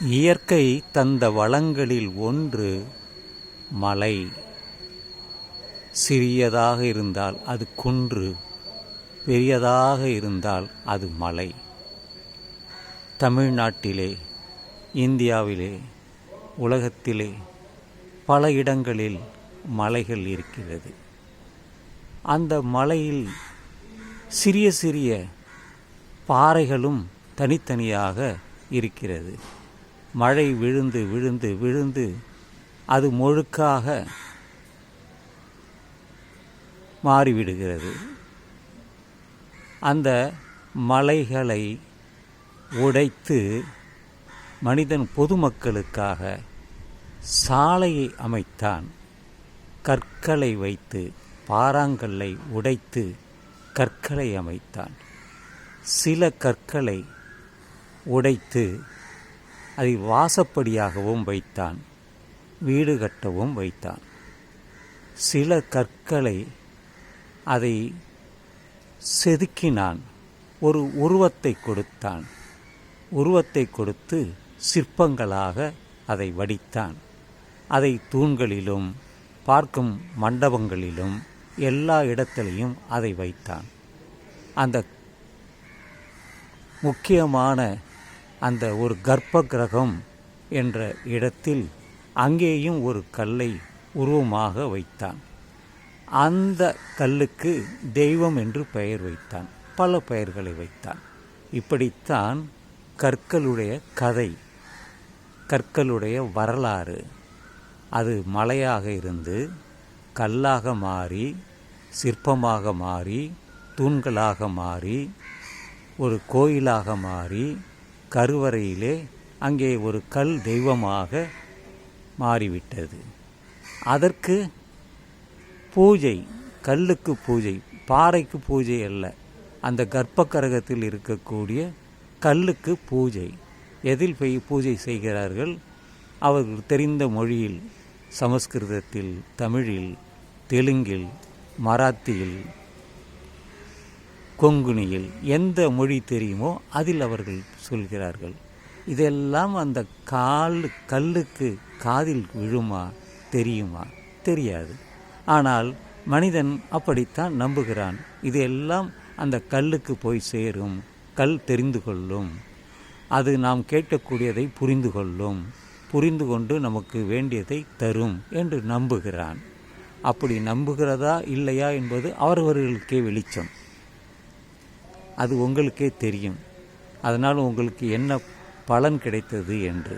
இயற்கை தந்த வளங்களில் ஒன்று மலை. சிறியதாக இருந்தால் அது குன்று, பெரியதாக இருந்தால் அது மலை. தமிழ்நாட்டிலே, இந்தியாவிலே, உலகத்திலே பல இடங்களில் மலைகள் இருக்கிறது. அந்த மலையில் சிறிய சிறிய பாறைகளும் தனித்தனியாக இருக்கிறது. மழை விழுந்து விழுந்து விழுந்து அது முழுக்காக மாறிவிடுகிறது. அந்த மலைகளை உடைத்து மனிதன் பொதுமக்களுக்காக சாலையை அமைத்தான். கற்களை வைத்து, பாறாங்கல்லை உடைத்து கற்களை அமைத்தான். சில கற்களை உடைத்து அதை வாசப்படியாகவும் வைத்தான், வீடு கட்டவும் வைத்தான். சில கற்களை அதை செதுக்கினான், ஒரு உருவத்தை கொடுத்தான். உருவத்தை கொடுத்து சிற்பங்களாக அதை வடித்தான். அதை தூண்களிலும் பார்க்கும் மண்டபங்களிலும் எல்லா இடத்திலையும் அதை வைத்தான். அந்த முக்கியமான அந்த ஒரு கர்ப்ப கிரகம் என்ற இடத்தில் அங்கேயும் ஒரு கல்லை உருவமாக வைத்தான். அந்த கல்லுக்கு தெய்வம் என்று பெயர் வைத்தான், பல பெயர்களை வைத்தான். இப்படித்தான் கற்களுடைய கதை, கற்களுடைய வரலாறு. அது மலையாக இருந்து கல்லாக மாறி, சிற்பமாக மாறி, தூண்களாக மாறி, ஒரு கோயிலாக மாறி, கருவறையிலே அங்கே ஒரு கல் தெய்வமாக மாறிவிட்டது. அதற்கு பூஜை, கல்லுக்கு பூஜை, பாறைக்கு பூஜை அல்ல. அந்த கர்ப்பகிரகத்தில் இருக்கக்கூடிய கல்லுக்கு பூஜை. எதில் போய் பூஜை செய்கிறார்கள்? அவர்கள் தெரிந்த மொழியில், சமஸ்கிருதத்தில், தமிழில், தெலுங்கில், மராத்தியில், கொங்குனியில், எந்த மொழி தெரியுமோ அதில் அவர்கள் சொல்கிறார்கள். இதெல்லாம் அந்த கல்லுக்கு காதில் விழுமா, தெரியுமா? தெரியாது. ஆனால் மனிதன் அப்படித்தான் நம்புகிறான். இதெல்லாம் அந்த கல்லுக்கு போய் சேரும், கல் தெரிந்து கொள்ளும், அது நாம் கேட்கக்கூடியதை புரிந்து கொள்ளும், புரிந்து கொண்டு நமக்கு வேண்டியதை தரும் என்று நம்புகிறான். அப்படி நம்புகிறதா இல்லையா என்பது அவரவர்களுக்கே வெளிச்சம். அது உங்களுக்கே தெரியும். அதனால் உங்களுக்கு என்ன பலன் கிடைத்தது என்று.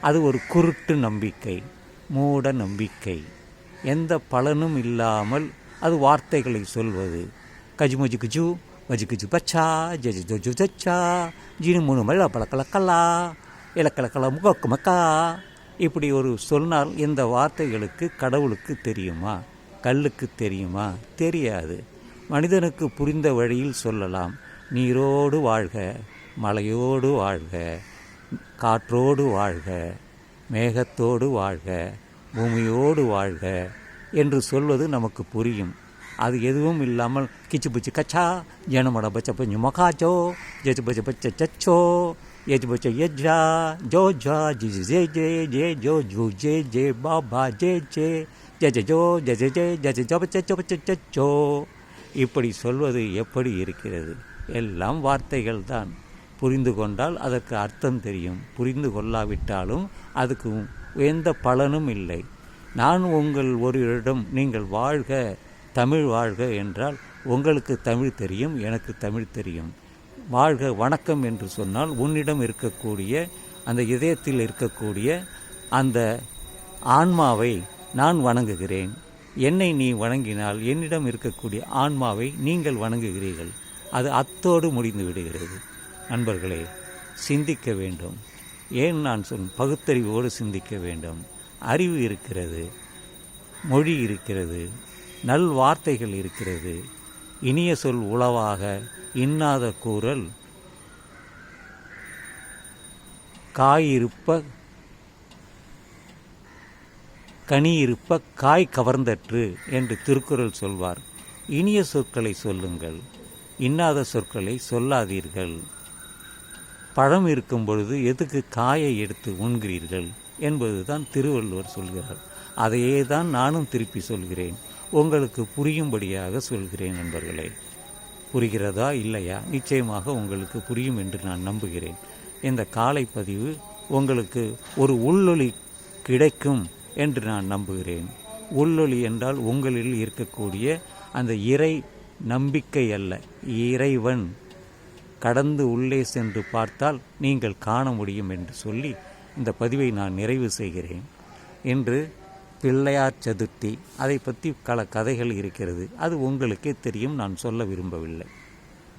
அது ஒரு குருட்டு நம்பிக்கை, மூட நம்பிக்கை. எந்த பலனும் இல்லாமல் அது வார்த்தைகளை சொல்வது. கஜுமஜு குஜு மஜுகுஜு பச்சா ஜஜு ஜஜு ஜச்சா ஜீனு மூணு மழை பழக்கலக்கல்லா இலக்கலக்கல முகக்கு மக்கா. இப்படி ஒரு சொன்னால் இந்த வார்த்தைகளுக்கு கடவுளுக்கு தெரியுமா, கல்லுக்கு தெரியுமா? தெரியாது. மனிதனுக்கு புரிந்த வழியில் சொல்லலாம். நீரோடு வாழ்க, மலையோடு வாழ்க, காற்றோடு வாழ்க, மேகத்தோடு வாழ்க, பூமியோடு வாழ்க என்று சொல்வது நமக்கு புரியும். அது எதுவும் இல்லாமல் கிச்சு பிச்சு கச்சா ஜனமட பச்ச பஞ்சு மகாச்சோ ஜச்சு பச்ச பச்ச சச்சோ எஜ் பச்ச எஜ்ஜா ஜோ ஜா ஜி ஜே ஜே ஜே ஜோ ஜூ ஜே ஜே பாபா ஜே ஜே ஜஜ ஜோ ஜஜ ஜே ஜஜ ஜோ பச்ச சோ பச்ச சச்சோ. இப்படி சொல்வது எப்படி இருக்கிறது? எல்லாம் வார்த்தைகள் தான். புரிந்து கொண்டால் அதற்கு அர்த்தம் தெரியும், புரிந்து கொள்ளாவிட்டாலும் அதுக்கு எந்த பலனும் இல்லை. நான் உங்கள் ஒரு இடம் நீங்கள் வாழ்க, தமிழ் வாழ்க என்றால் உங்களுக்கு தமிழ் தெரியும், எனக்கு தமிழ் தெரியும். வாழ்க வணக்கம் என்று சொன்னால் உன்னிடம் இருக்கக்கூடிய அந்த இதயத்தில் இருக்கக்கூடிய அந்த ஆன்மாவை நான் வணங்குகிறேன். என்னை நீ வணங்கினால் என்னிடம் இருக்கக்கூடிய ஆன்மாவை நீங்கள் வணங்குகிறீர்கள். அது அத்தோடு முடிந்து விடுகிறது. நண்பர்களே, சிந்திக்க வேண்டும். ஏன் நான் பகுத்தறிவோடு சிந்திக்க வேண்டும். அறிவு இருக்கிறது, மொழி இருக்கிறது, நல் வார்த்தைகள் இருக்கிறது. இனிய சொல் உளவாக இன்னாத கூறல் காயிருப்ப கனியிருப்ப காய் கவர்ந்தற்று என்று திருக்குறள் சொல்வார். இனிய சொற்களை சொல்லுங்கள், இன்னாத சொற்களை சொல்லாதீர்கள். பழம் இருக்கும் பொழுது எதுக்கு காயை எடுத்து உண்கிறீர்கள் என்பது தான் திருவள்ளுவர் சொல்கிறார். அதையே தான் நானும் திருப்பி சொல்கிறேன், உங்களுக்கு புரியும்படியாக சொல்கிறேன். நண்பர்களே, புரிகிறதா இல்லையா? நிச்சயமாக உங்களுக்கு புரியும் என்று நான் நம்புகிறேன். இந்த காலை பதிவு உங்களுக்கு ஒரு உள்ளொளி கிடைக்கும் என்று நான் நம்புகிறேன். உள்ளொளி என்றால் உங்களில் இருக்கக்கூடிய அந்த இறை நம்பிக்கை அல்ல, இறைவன் கடந்து உள்ளே சென்று பார்த்தால் நீங்கள் காண முடியும் என்று சொல்லி இந்த பதிவை நான் நிறைவு செய்கிறேன். இன்று பிள்ளையார் சதுர்த்தி, அதை பற்றி பல கதைகள் இருக்கிறது. அது உங்களுக்கே தெரியும், நான் சொல்ல விரும்பவில்லை.